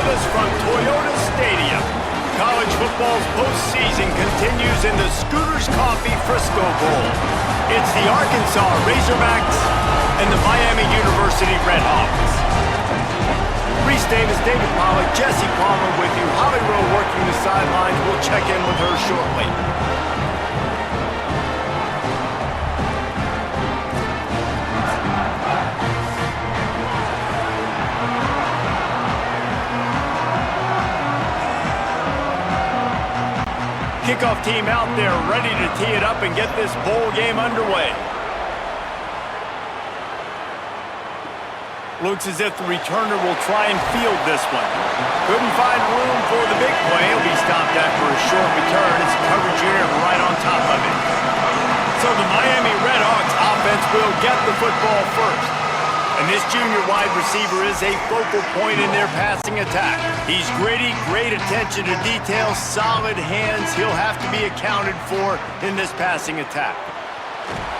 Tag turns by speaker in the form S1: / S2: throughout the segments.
S1: us from Toyota Stadium. College football's postseason continues in the Scooters Coffee Frisco Bowl. It's the Arkansas Razorbacks and the Miami University Redhawks. Reese Davis, David Pollack, Jesse Palmer with you. Holly Rowe working the sidelines. We'll check in with her shortly. Kickoff team out there ready to tee it up and get this bowl game underway. Looks as if the returner will try and field this one. Couldn't find room for the big play. He'll be stopped after a short return. It's coverage here right on top of it. So the Miami Redhawks offense will get the football first. And this junior wide receiver is a focal point in their passing attack. He's gritty, great attention to detail, solid hands. He'll have to be accounted for in this passing attack.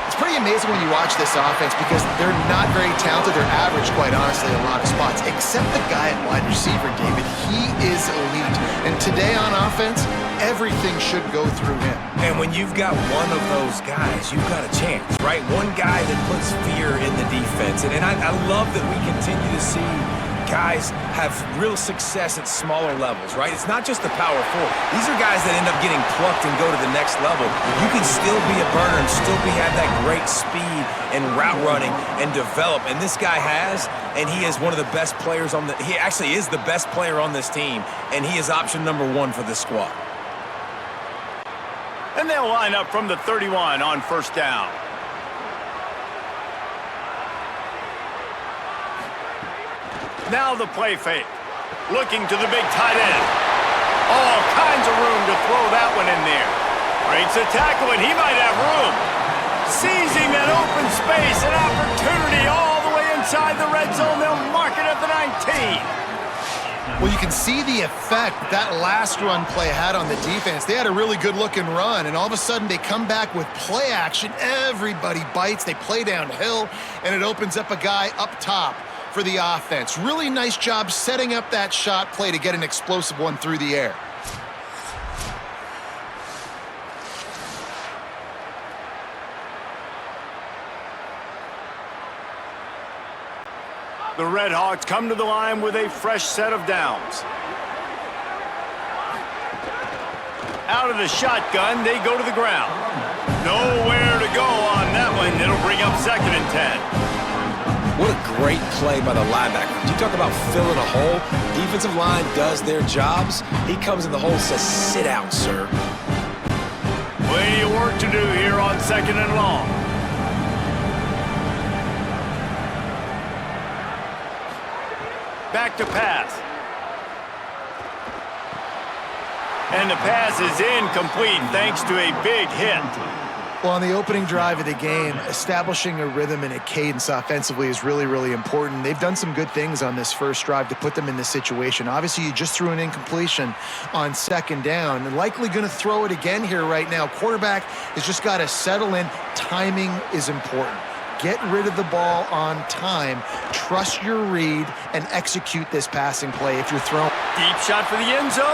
S2: It's pretty amazing when you watch this offense because they're not very talented. They're average, quite honestly, in a lot of spots, except the guy at wide receiver, David. He is elite. And today on offense, everything should go through him.
S3: And when you've got one of those guys, you've got a chance, right? One guy that puts fear in the defense. And I love that we continue to see guys have real success at smaller levels, right? It's not just the power forward. These are guys that end up getting plucked and go to the next level. You can still be a burner and still have that great speed and route running and develop. And this guy has, and he is one of the best players on he actually is the best player on this team, and he is option number 1 for the squad.
S1: And they'll line up from the 31 on first down. Now the play fake. Looking to the big tight end. All kinds of room to throw that one in there. Breaks a tackle, and he might have room. Seizing that open space, an opportunity all the way inside the red zone. They'll mark it at the 19.
S2: Well, you can see the effect that last run play had on the defense. They had a really good-looking run, and all of a sudden they come back with play action. Everybody bites. They play downhill, and it opens up a guy up top for the offense. Really nice job setting up that shot play to get an explosive one through the air.
S1: The Redhawks come to the line with a fresh set of downs. Out of the shotgun, they go to the ground. Nowhere to go on that one. It'll bring up 2nd and 10.
S3: What a great play by the linebacker. You talk about filling a hole. Defensive line does their jobs. He comes in the hole and says, sit down, sir.
S1: Plenty of work to do here on 2nd and long. Back to pass. And the pass is incomplete thanks to a big hit.
S2: Well, on the opening drive of the game, establishing a rhythm and a cadence offensively is really, really important. They've done some good things on this first drive to put them in this situation. Obviously, you just threw an incompletion on 2nd down and likely going to throw it again here right now. Quarterback has just got to settle in. Timing is important. Get rid of the ball on time. Trust your read and execute this passing play if you're throwing.
S1: Deep shot for the end zone.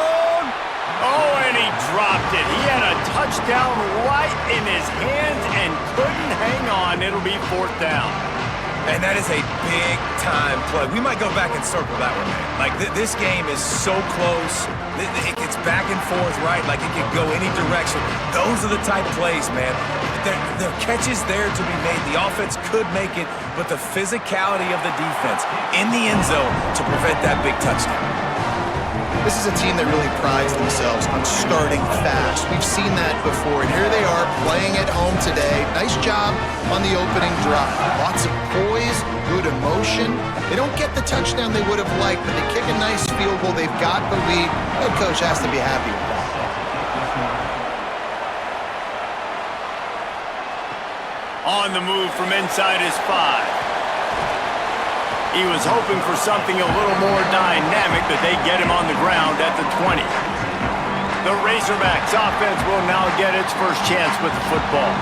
S1: Oh, and he dropped it. He had a touchdown right in his hands and couldn't hang on. It'll be 4th down.
S3: And that is a big-time play. We might go back and circle that one, man. Like, this game is so close. It gets back and forth, right? Like, it could go any direction. Those are the type plays, man. There are catches there to be made. The offense could make it, but the physicality of the defense in the end zone to prevent that big touchdown.
S2: This is a team that really prides themselves on starting fast. We've seen that before, and here they are playing at home today. Nice job on the opening drive. Lots of poise, good emotion. They don't get the touchdown they would have liked, but they kick a nice field goal. They've got the lead. Head coach has to be happy with that.
S1: On the move from inside his 5. He was hoping for something a little more dynamic, but they get him on the ground at the 20. The Razorbacks offense will now get its first chance with the football.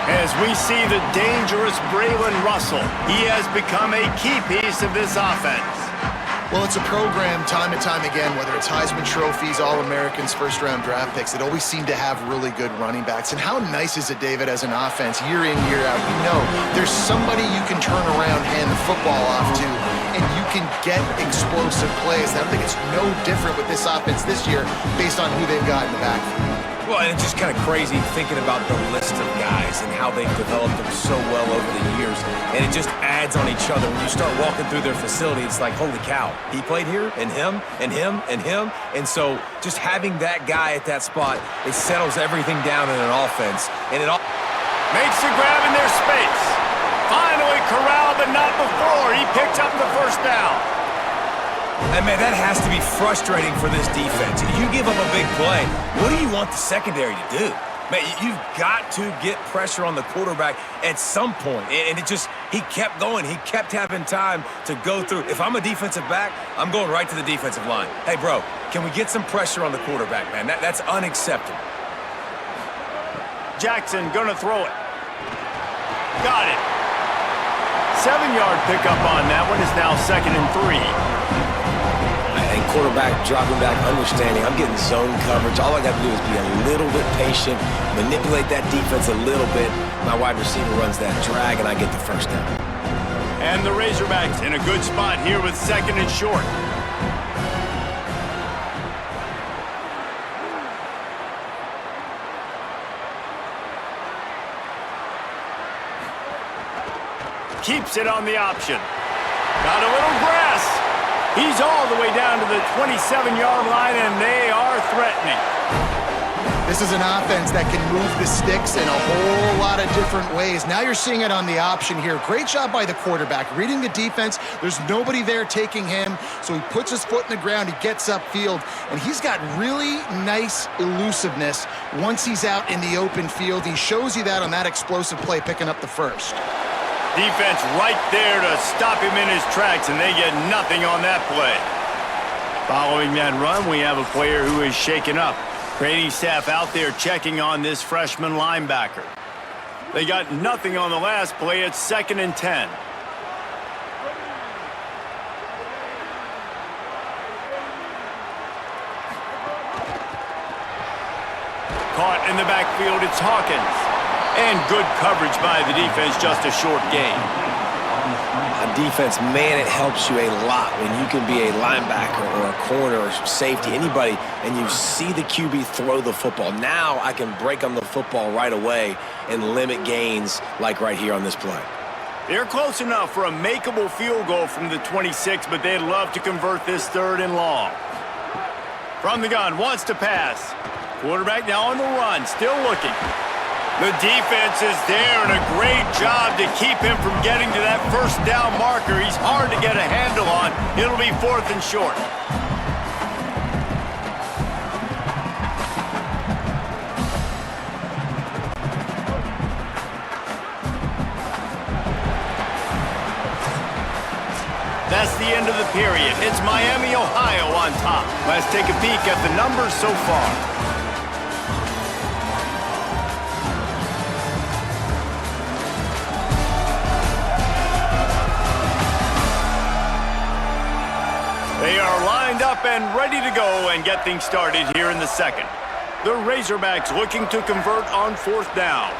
S1: As we see the dangerous Braylon Russell, he has become a key piece of this offense.
S2: Well, it's a program time and time again, whether it's Heisman trophies, All-Americans, first-round draft picks, that always seem to have really good running backs. And how nice is it, David, as an offense, year in, year out? You know there's somebody you can turn around, hand the football off to, and you can get explosive plays. And I think it's no different with this offense this year based on who they've got in the backfield.
S3: Well, and it's just kind of crazy thinking about the list of guys and how they've developed them so well over the years. And it just adds on each other. When you start walking through their facility, it's like, holy cow, he played here, and him, and him, and him. And so just having that guy at that spot, it settles everything down in an offense. And it all
S1: Makes the grab in their space. Finally corralled, but not before. He picked up the first down.
S3: And, man, that has to be frustrating for this defense. You give up a big play. What do you want the secondary to do? Man, you've got to get pressure on the quarterback at some point. And it just, he kept going. He kept having time to go through. If I'm a defensive back, I'm going right to the defensive line. Hey, bro, can we get some pressure on the quarterback, man? That's unacceptable.
S1: Jackson gonna throw it. Got it. 7-yard pickup on that one. Is now 2nd and 3.
S4: And quarterback dropping back, understanding I'm getting zone coverage. All I got to do is be a little bit patient, manipulate that defense a little bit. My wide receiver runs that drag, and I get the first down.
S1: And the Razorbacks in a good spot here with 2nd and short. Keeps it on the option. Got a little grass. He's all the way down to the 27-yard line, and they are threatening.
S2: This is an offense that can move the sticks in a whole lot of different ways. Now you're seeing it on the option here. Great job by the quarterback. Reading the defense, there's nobody there taking him, so he puts his foot in the ground, he gets upfield, and he's got really nice elusiveness once he's out in the open field. He shows you that on that explosive play, picking up the first.
S1: Defense right there to stop him in his tracks, and they get nothing on that play. Following that run, we have a player who is shaken up. Training staff out there checking on this freshman linebacker. They got nothing on the last play. It's 2nd and 10. Caught in the backfield, it's Hawkins. And good coverage by the defense, just a short gain.
S4: On defense, man, it helps you a lot when you can be a linebacker or a corner or safety, anybody, and you see the QB throw the football. Now I can break on the football right away and limit gains like right here on this play.
S1: They're close enough for a makeable field goal from the 26, but they'd love to convert this 3rd and long. From the gun, wants to pass. Quarterback now on the run, still looking. The defense is there, and a great job to keep him from getting to that first down marker. He's hard to get a handle on. It'll be 4th and short. That's the end of the period. It's Miami, Ohio on top. Let's take a peek at the numbers so far. They are lined up and ready to go and get things started here in the 2nd. The Razorbacks looking to convert on 4th down.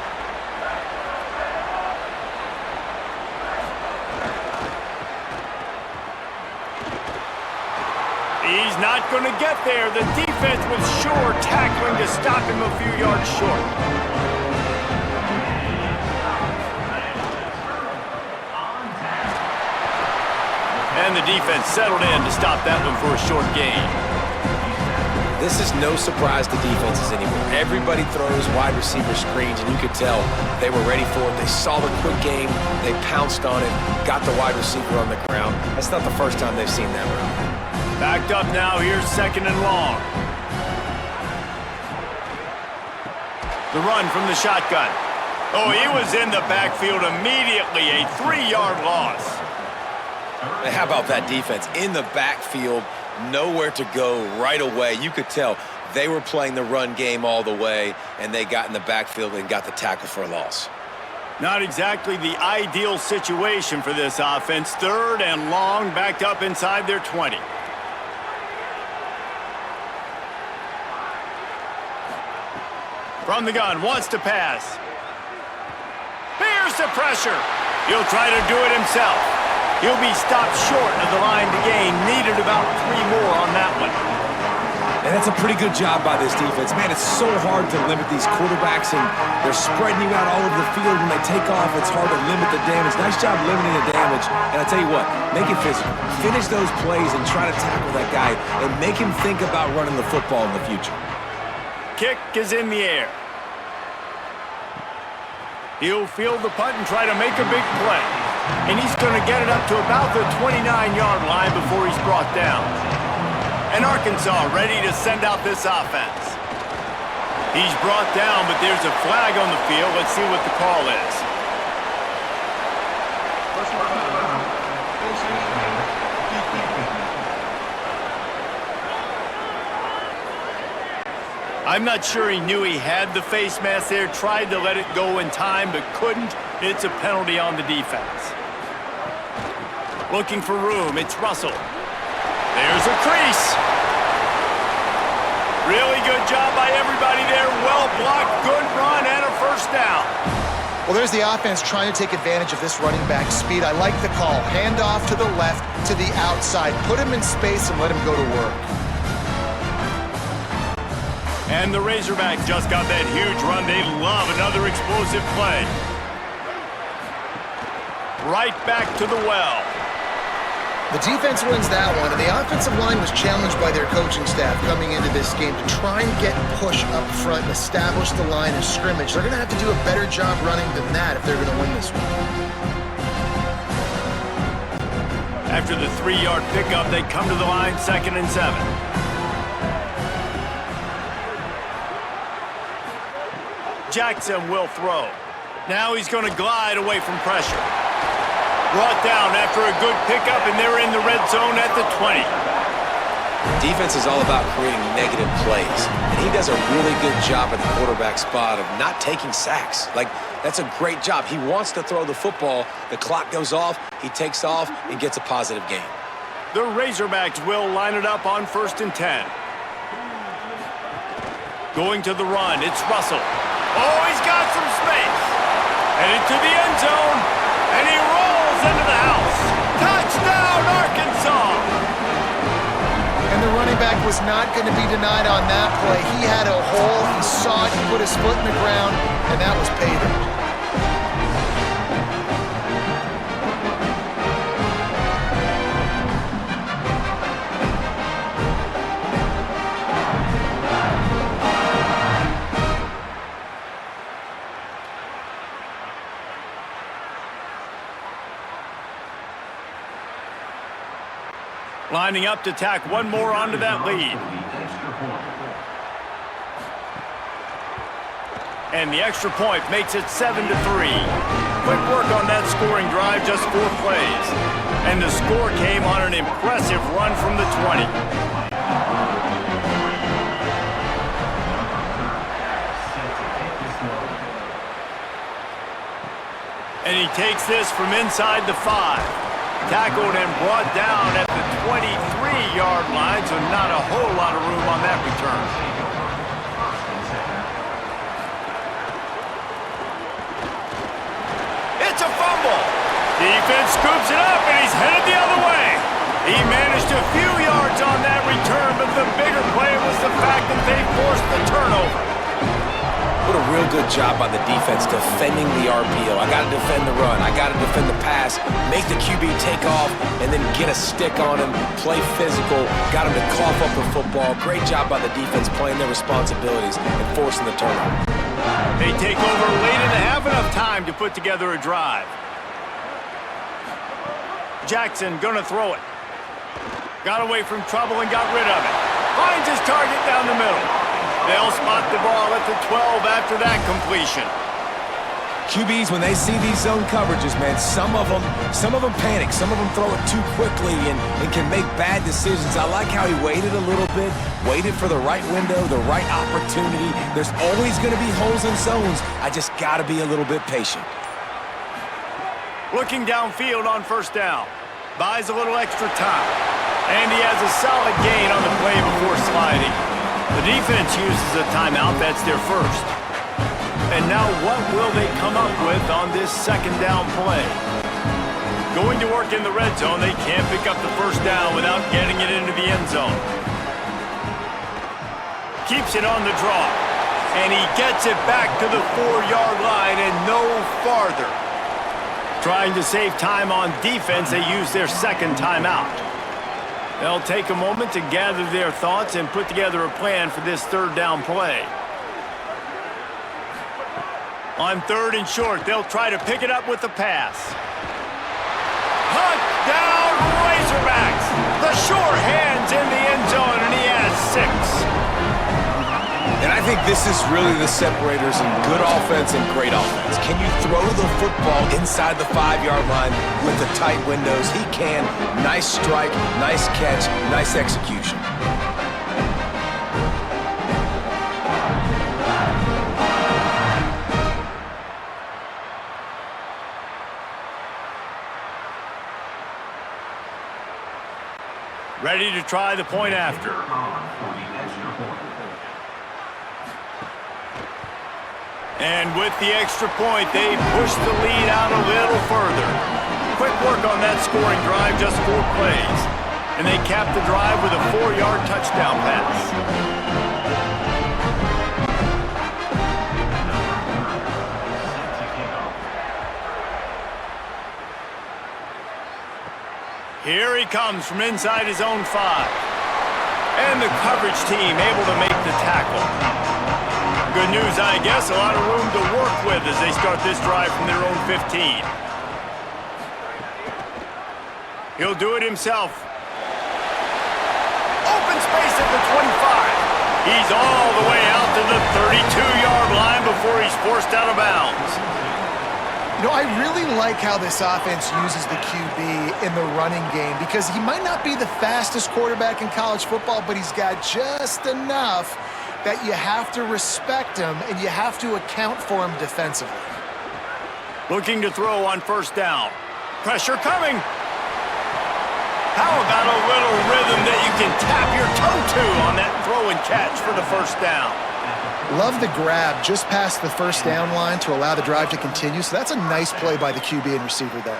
S1: He's not going to get there. The defense was sure tackling to stop him a few yards short. And the defense settled in to stop that one for a short gain.
S4: This is no surprise to defenses anymore. Everybody throws wide receiver screens, and you could tell they were ready for it. They saw the quick game. They pounced on it, got the wide receiver on the ground. That's not the first time they've seen that route.
S1: Backed up now, here's 2nd and long. The run from the shotgun. Oh, he was in the backfield immediately, a 3-yard loss.
S4: And how about that defense? In the backfield, nowhere to go right away. You could tell they were playing the run game all the way, and they got in the backfield and got the tackle for a loss.
S1: Not exactly the ideal situation for this offense. 3rd and long, backed up inside their 20. From the gun, wants to pass. Here's the pressure. He'll try to do it himself. He'll be stopped short of the line to gain. Needed about 3 more on that one.
S3: And that's a pretty good job by this defense. Man, it's so hard to limit these quarterbacks, and they're spreading you out all over the field. When they take off, it's hard to limit the damage. Nice job limiting the damage. And I tell you what, make it physical. Finish those plays and try to tackle that guy and make him think about running the football in the future.
S1: Kick is in the air. He'll field the punt and try to make a big play. And he's going to get it up to about the 29-yard line before he's brought down. And Arkansas ready to send out this offense. He's brought down, but there's a flag on the field. Let's see what the call is. I'm not sure he knew he had the face mask there, tried to let it go in time, but couldn't. It's a penalty on the defense. Looking for room, it's Russell. There's a crease. Really good job by everybody there. Well blocked, good run, and a first down.
S2: Well, there's the offense trying to take advantage of this running back speed. I like the call. Hand off to the left, to the outside. Put him in space and let him go to work.
S1: And the Razorbacks just got that huge run. They love another explosive play. Right back to the well.
S2: The defense wins that one, and the offensive line was challenged by their coaching staff coming into this game to try and get push up front and establish the line of scrimmage. They're going to have to do a better job running than that if they're going to win this one.
S1: After the 3-yard pickup, they come to the line, 2nd and 7. Jackson will throw. Now he's going to glide away from pressure. Brought down after a good pickup, and they're in the red zone at the 20.
S4: Defense is all about creating negative plays, and he does a really good job at the quarterback spot of not taking sacks. Like, that's a great job. He wants to throw the football. The clock goes off, he takes off, and gets a positive gain.
S1: The Razorbacks will line it up on 1st and 10. Going to the run, it's Russell. Oh, he's got some space. Headed to the end zone, and he rolls into the house. Touchdown, Arkansas!
S2: And the running back was not going to be denied on that play. He had a hole, he saw it, he put his foot in the ground, and that was pay dirt.
S1: Lining up to tack one more onto that lead. And the extra point makes it 7-3. Quick work on that scoring drive, just 4 plays. And the score came on an impressive run from the 20. And he takes this from inside the 5. Tackled and brought down at the 23-yard line, so not a whole lot of room on that return. It's a fumble. Defense scoops it up, and he's headed the other way. He managed a few yards on that return, but the bigger play was the fact that they forced the turnover.
S4: What a real good job by the defense defending the RPO. I got to defend the run. I got to defend the pass, make the QB take off, and then get a stick on him, play physical, got him to cough up the football. Great job by the defense playing their responsibilities and forcing the turnover.
S1: They take over late in the half, enough time to put together a drive. Jackson gonna throw it. Got away from trouble and got rid of it. Finds his target down the middle. They'll spot the ball at the 12 after that completion.
S3: QBs, when they see these zone coverages, man, some of them panic. Some of them throw it too quickly and can make bad decisions. I like how he waited a little bit, waited for the right window, the right opportunity. There's always going to be holes in zones. I just got to be a little bit patient.
S1: Looking downfield on first down. Buys a little extra time. And he has a solid gain on the play before sliding. The defense uses a timeout. That's their first. And now what will they come up with on this second down play? Going to work in the red zone. They can't pick up the first down without getting it into the end zone. Keeps it on the draw. And he gets it back to the 4-yard line and no farther. Trying to save time on defense, they use their second timeout. They'll take a moment to gather their thoughts and put together a plan for this third down play. On third and short, they'll try to pick it up with the pass. Touchdown, Razorbacks! The sure hands in the end zone, and he has 6.
S3: And I think this is really the separators in good offense and great offense. Can you throw the football inside the 5-yard line with the tight windows? He can. Nice strike, nice catch, nice execution.
S1: Ready to try the point after. And with the extra point, they push the lead out a little further. Quick work on that scoring drive, just 4 plays. And they cap the drive with a 4-yard touchdown pass. Here he comes from inside his own 5. And the coverage team able to make the tackle. Good news, I guess. A lot of room to work with as they start this drive from their own 15. He'll do it himself. Open space at the 25. He's all the way out to the 32-yard line before he's forced out of bounds.
S2: You know, I really like how this offense uses the QB in the running game because he might not be the fastest quarterback in college football, but he's got just enough that you have to respect him and you have to account for him defensively.
S1: Looking to throw on first down. Pressure coming. How about a little rhythm that you can tap your toe to on that throw and catch for the first down?
S2: Love the grab just past the first down line to allow the drive to continue. So that's a nice play by the QB and receiver there.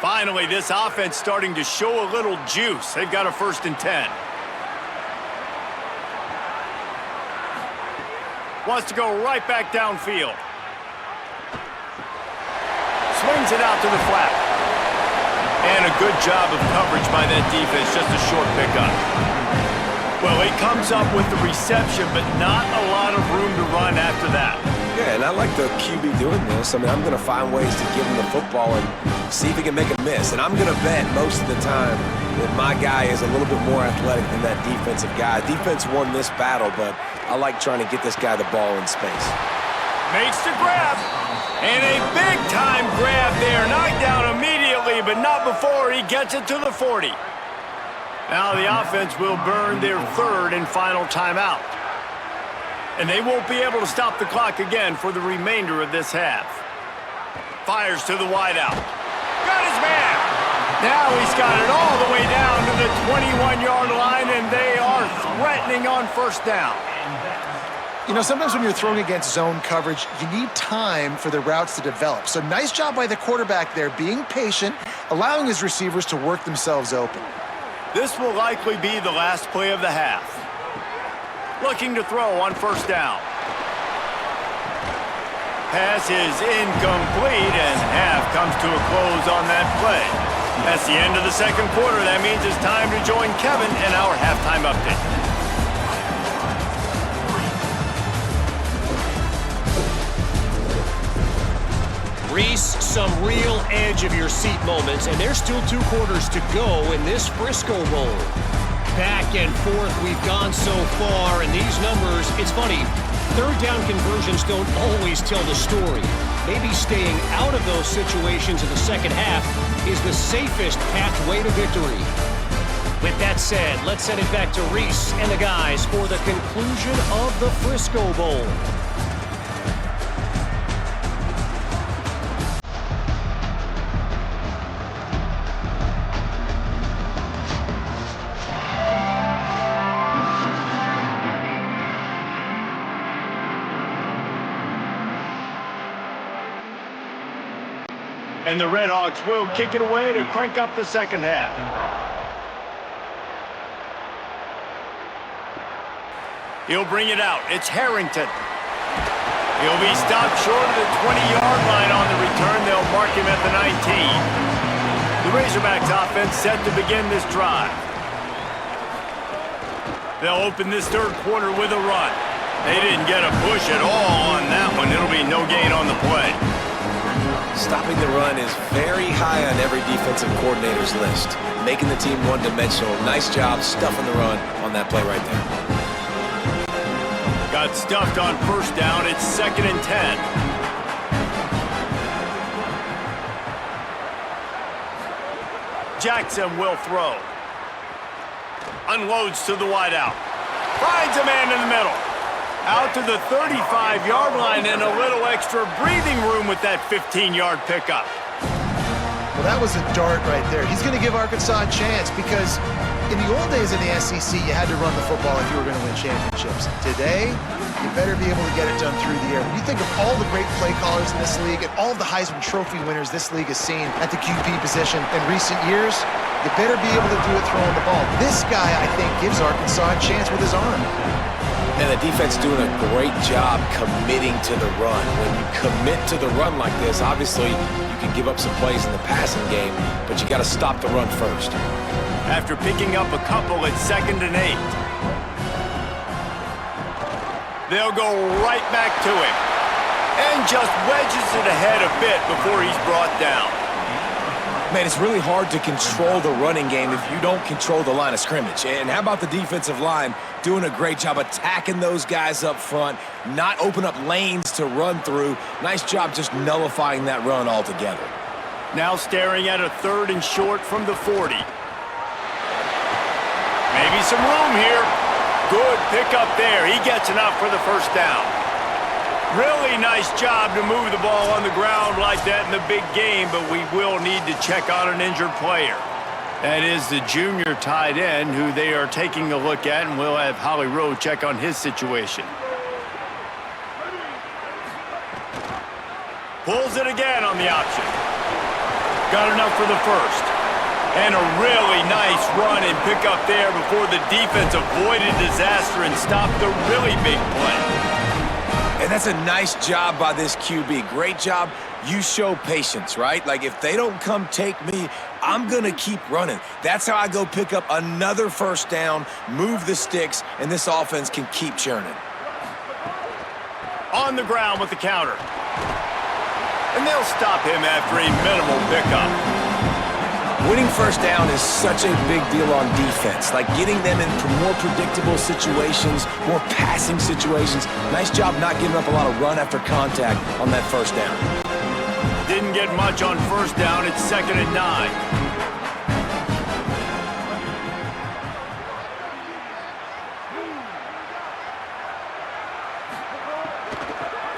S1: Finally, this offense starting to show a little juice. They've got a 1st and 10. Wants to go right back downfield. Swings it out to the flat. And a good job of coverage by that defense, just a short pickup. Well, he comes up with the reception, but not a lot of room to run after that.
S3: Yeah, and I like the QB doing this. I mean, I'm going to find ways to give him the football and see if he can make a miss. And I'm going to bet most of the time that my guy is a little bit more athletic than that defensive guy. Defense won this battle, but I like trying to get this guy the ball in space.
S1: Makes the grab. And a big-time grab there. Knocked down immediately, but not before he gets it to the 40. Now the offense will burn their 3rd and final timeout. And they won't be able to stop the clock again for the remainder of this half. Fires to the wideout. Got his man. Now he's got it all the way down to the 21-yard line, and they are threatening on first down.
S2: You know, sometimes when you're throwing against zone coverage, you need time for the routes to develop. So nice job by the quarterback there, being patient, allowing his receivers to work themselves open.
S1: This will likely be the last play of the half. Looking to throw on first down. Pass is incomplete, and half comes to a close on that play. That's the end of the second quarter. That means it's time to join Kevin in our halftime update.
S5: Reese, some real edge of your seat moments, and there's still 2 quarters to go in this Frisco Bowl. Back and forth we've gone so far, and these numbers, it's funny, 3rd down conversions don't always tell the story. Maybe staying out of those situations in the second half is the safest pathway to victory. With that said, let's send it back to Reese and the guys for the conclusion of the Frisco Bowl.
S1: And the Red Hawks will kick it away to crank up the second half. He'll bring it out. It's Harrington. He'll be stopped short of the 20-yard line on the return. They'll mark him at the 19. The Razorbacks offense set to begin this drive. They'll open this third quarter with a run. They didn't get a push at all on that one. It'll be no gain on the play.
S4: Stopping the run is very high on every defensive coordinator's list. Making the team one-dimensional. Nice job stuffing the run on that play right there.
S1: Got stuffed on first down. It's 2nd and 10. Jackson will throw. Unloads to the wideout. Finds a man in the middle. Out to the 35-yard line and a little extra breathing room with that 15-yard pickup.
S2: Well, that was a dart right there. He's going to give Arkansas a chance because in the old days in the SEC, you had to run the football if you were going to win championships. Today, you better be able to get it done through the air. When you think of all the great play callers in this league and all the Heisman Trophy winners this league has seen at the QB position in recent years, you better be able to do it throwing the ball. This guy, I think, gives Arkansas a chance with his arm.
S4: And the defense doing a great job committing to the run. When you commit to the run like this, obviously you can give up some plays in the passing game, but you got to stop the run first.
S1: After picking up a couple, it's 2nd and 8. They'll go right back to him. And just wedges it ahead a bit before he's brought down.
S3: Man, it's really hard to control the running game if you don't control the line of scrimmage. And how about the defensive line doing a great job attacking those guys up front, not open up lanes to run through. Nice job just nullifying that run altogether.
S1: Now staring at a 3rd and short from the 40. Maybe some room here. Good pickup there. He gets enough for the first down. Really nice job to move the ball on the ground like that in the big game, but we will need to check on an injured player. That is the junior tight end who they are taking a look at, and we'll have Holly Rowe check on his situation. Pulls it again on the option. Got enough for the first. And a really nice run and pickup there before the defense avoided disaster and stopped the really big play.
S3: And that's a nice job by this QB. Great job. You show patience, right? Like, if they don't come take me, I'm going to keep running. That's how I go pick up another first down, move the sticks, and this offense can keep churning.
S1: On the ground with the counter. And they'll stop him after a minimal pickup.
S3: Winning first down is such a big deal on defense, like getting them in more predictable situations, more passing situations. Nice job not giving up a lot of run after contact on that first down.
S1: Didn't get much on first down. It's 2nd and 9.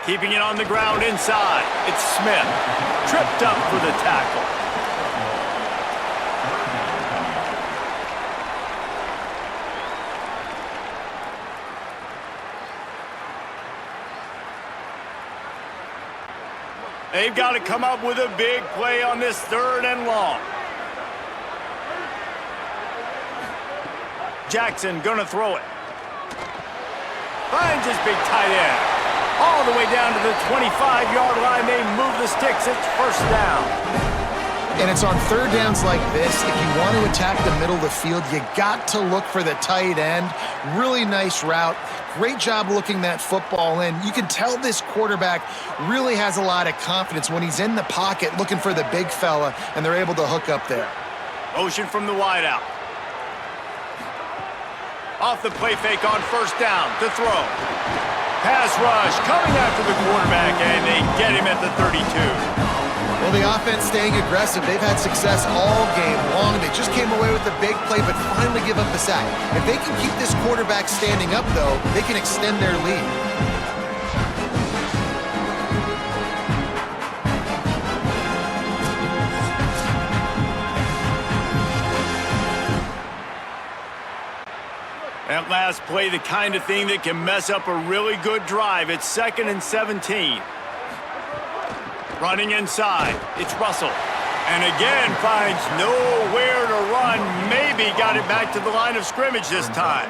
S1: Keeping it on the ground inside. It's Smith. Tripped up for the tackle. They've got to come up with a big play on this 3rd and long. Jackson gonna throw it. Finds his big tight end. All the way down to the 25-yard line. They move the sticks. It's first down.
S2: And it's on 3rd downs like this, if you want to attack the middle of the field, you got to look for the tight end. Really nice route. Great job looking that football in. You can tell this quarterback really has a lot of confidence when he's in the pocket looking for the big fella, and they're able to hook up there.
S1: Motion from the wideout. Off the play fake on first down to throw. Pass rush coming after the quarterback, and they get him at the 32.
S2: Well, the offense staying aggressive. They've had success all game long. They just came away with the big play, but finally give up the sack. If they can keep this quarterback standing up, though, they can extend their lead.
S1: That last play, the kind of thing that can mess up a really good drive. It's 2nd and 17. Running inside, it's Russell. And again finds nowhere to run. Maybe got it back to the line of scrimmage this time.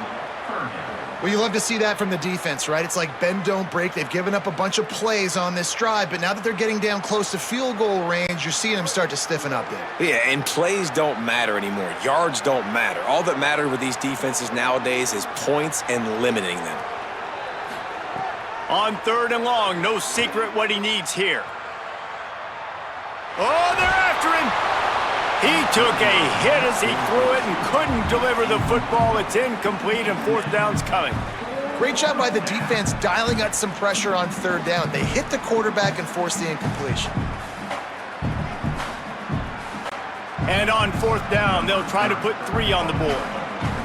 S2: Well, you love to see that from the defense, right? It's like bend, don't break. They've given up a bunch of plays on this drive, but now that they're getting down close to field goal range, you're seeing them start to stiffen up there.
S4: Yeah, and plays don't matter anymore. Yards don't matter. All that matters with these defenses nowadays is points and limiting them.
S1: On 3rd and long, no secret what he needs here. Oh, they're after him. He took a hit as he threw it and couldn't deliver the football. It's incomplete and 4th down's coming.
S2: Great job by the defense dialing out some pressure on 3rd down. They hit the quarterback and forced the incompletion.
S1: And on 4th down, they'll try to put 3 on the board.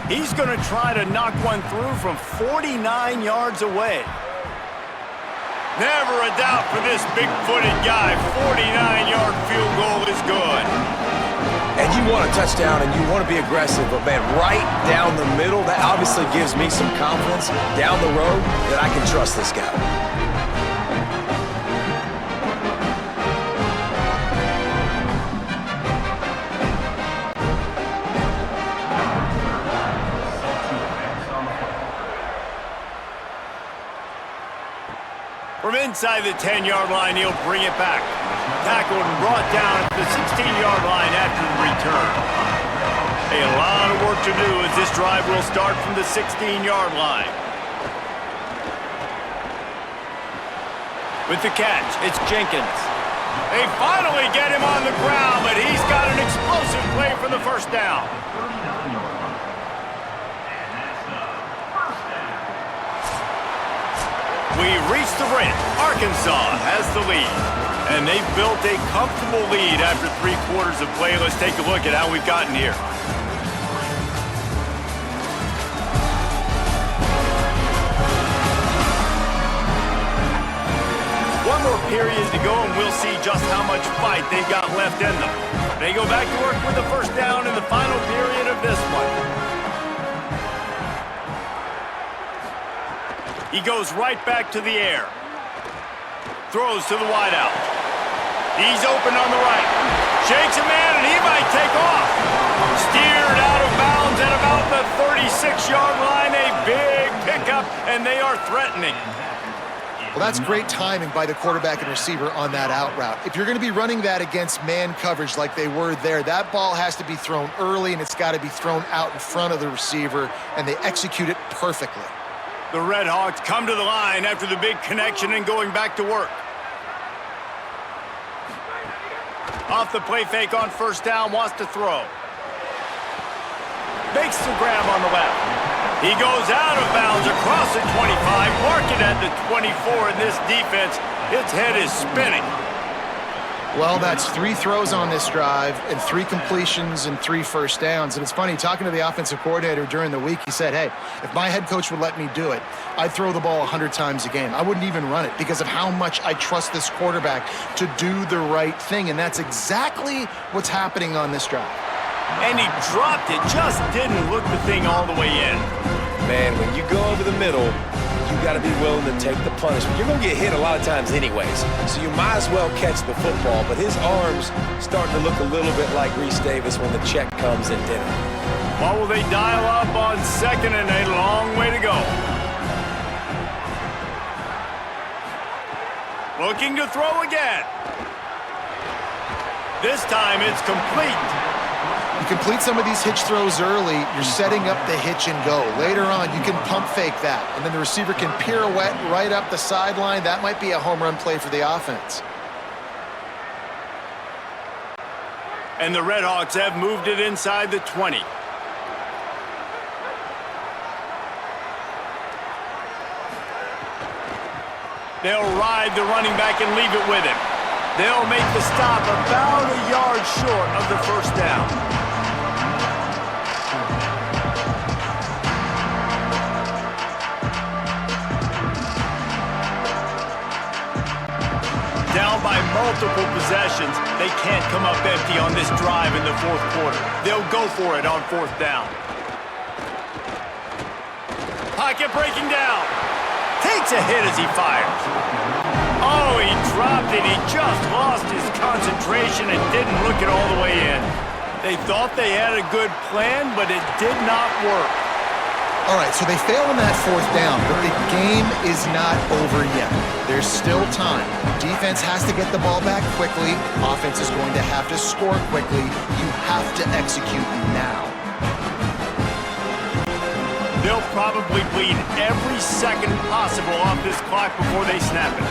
S1: He's going to try to knock one through from 49 yards away. Never a doubt for this big-footed guy. 49-yard field goal is good.
S4: And you want a touchdown and you want to be aggressive, but man, right down the middle, that obviously gives me some confidence down the road that I can trust this guy.
S1: From inside the 10-yard line, he'll bring it back. Tackled and brought down at the 16-yard line after the return. A lot of work to do as this drive will start from the 16-yard line. With the catch, it's Jenkins. They finally get him on the ground, but he's got an explosive play for the 1st down. We reach the brink. Arkansas has the lead. And they've built a comfortable lead after 3 quarters of play. Let's take a look at how we've gotten here. One more period to go, and we'll see just how much fight they've got left in them. They go back to work with the 1st down in the final period of this one. He goes right back to the air. Throws to the wideout. He's open on the right. Shakes a man, and he might take off. Steered out of bounds at about the 36-yard line. A big pickup, and they are threatening.
S2: Well, that's great timing by the quarterback and receiver on that out route. If you're going to be running that against man coverage like they were there, that ball has to be thrown early, and it's got to be thrown out in front of the receiver, and they execute it perfectly.
S1: The Red Hawks come to the line after the big connection and going back to work. Off the play fake on 1st down, wants to throw. Makes the grab on the left. He goes out of bounds across the 25, marking at the 24, and this defense, its head is spinning.
S2: Well, that's 3 throws on this drive and 3 completions and 3 1st downs. And it's funny, talking to the offensive coordinator during the week, he said, hey, if my head coach would let me do it, I'd throw the ball 100 times a game. I wouldn't even run it because of how much I trust this quarterback to do the right thing. And that's exactly what's happening on this drive.
S1: And he dropped it, just didn't look the thing all the way in.
S4: Man, when you go over the middle, you got to be willing to take the punishment. You're going to get hit a lot of times anyways, so you might as well catch the football. But his arms starting to look a little bit like Reese Davis when the check comes at dinner.
S1: What will they dial up on 2nd and a long way to go? Looking to throw again. This time it's complete.
S2: You complete some of these hitch throws early, you're setting up the hitch and go. Later on, you can pump fake that, and then the receiver can pirouette right up the sideline. That might be a home run play for the offense.
S1: And the Red Hawks have moved it inside the 20. They'll ride the running back and leave it with him. They'll make the stop about a yard short of the 1st down. Down by multiple possessions, they can't come up empty on this drive in the 4th quarter. They'll go for it on 4th down. Pocket breaking down. Takes a hit as he fires. Oh, he dropped it. He just lost his concentration and didn't look it all the way in. They thought they had a good plan, but it did not work.
S2: All right, so they fail on that fourth down, but the game is not over yet. There's still time. Defense has to get the ball back quickly. Offense is going to have to score quickly. You have to execute now.
S1: They'll probably bleed every second possible off this clock before they snap it.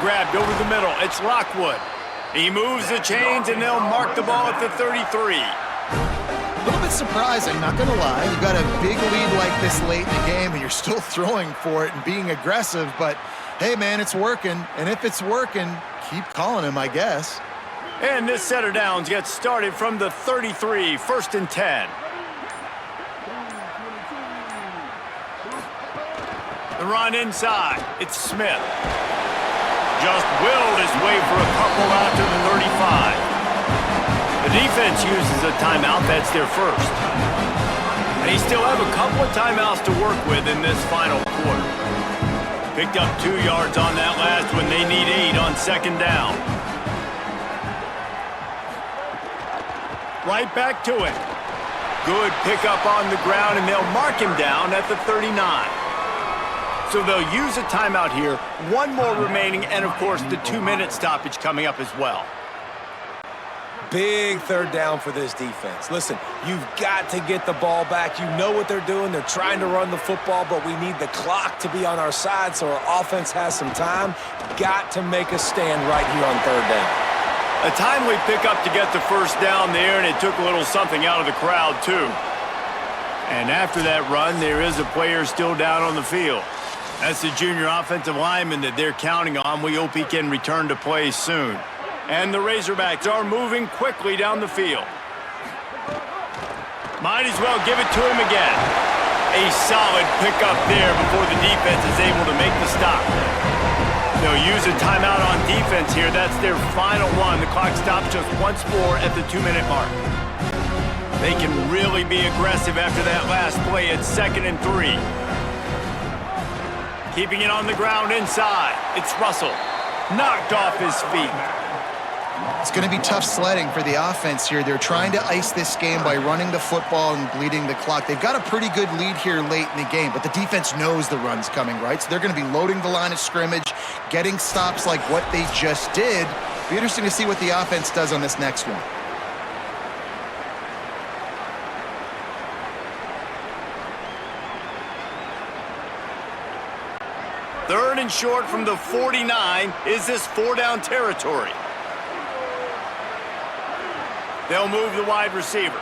S1: Grabbed over the middle. It's Lockwood. He moves the chains, and they'll mark the ball at the 33.
S2: A little bit surprising, not going to lie. You got a big lead like this late in the game, and you're still throwing for it and being aggressive. But, hey, man, it's working. And if it's working, keep calling him, I guess.
S1: And this set of downs gets started from the 33, 1st and 10. The run inside. It's Smith. Just willed his way for a couple out to the 35. The defense uses a timeout. That's their first. They still have a couple of timeouts to work with in this final quarter. Picked up 2 yards on that last one. They need 8 on 2nd down. Right back to it. Good pickup on the ground, and they'll mark him down at the 39. So they'll use a timeout here. 1 more remaining, and of course the 2-minute stoppage coming up as well.
S3: Big 3rd down for this defense. Listen, you've got to get the ball back. You know what they're doing. They're trying to run the football, but we need the clock to be on our side so our offense has some time. Got to make a stand right here on 3rd down.
S1: A timely pickup to get the first down there, and it took a little something out of the crowd, too. And after that run, there is a player still down on the field. That's the junior offensive lineman that they're counting on. We hope he can return to play soon. And the Razorbacks are moving quickly down the field. Might as well give it to him again. A solid pickup there before the defense is able to make the stop. They'll use a timeout on defense here. That's their final one. The clock stops just once more at the 2-minute mark. They can really be aggressive after that last play at 2nd and 3. Keeping it on the ground inside. It's Russell. Knocked off his feet.
S2: It's going to be tough sledding for the offense here. They're trying to ice this game by running the football and bleeding the clock. They've got a pretty good lead here late in the game, but the defense knows the run's coming, right? So they're going to be loading the line of scrimmage, getting stops like what they just did. Be interesting to see what the offense does on this next one.
S1: Third and short from the 49. Is this 4-down territory? They'll move the wide receiver.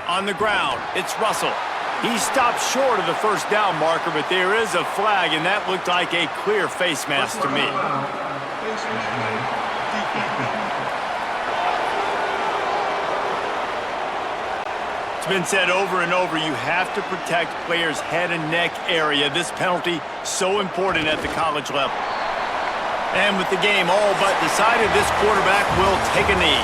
S1: On the ground, it's Russell. He stopped short of the first down marker, but there is a flag, and that looked like a clear face mask to me. It's been said over and over, you have to protect players' head and neck area. This penalty, so important at the college level. And with the game all but decided, this quarterback will take a knee.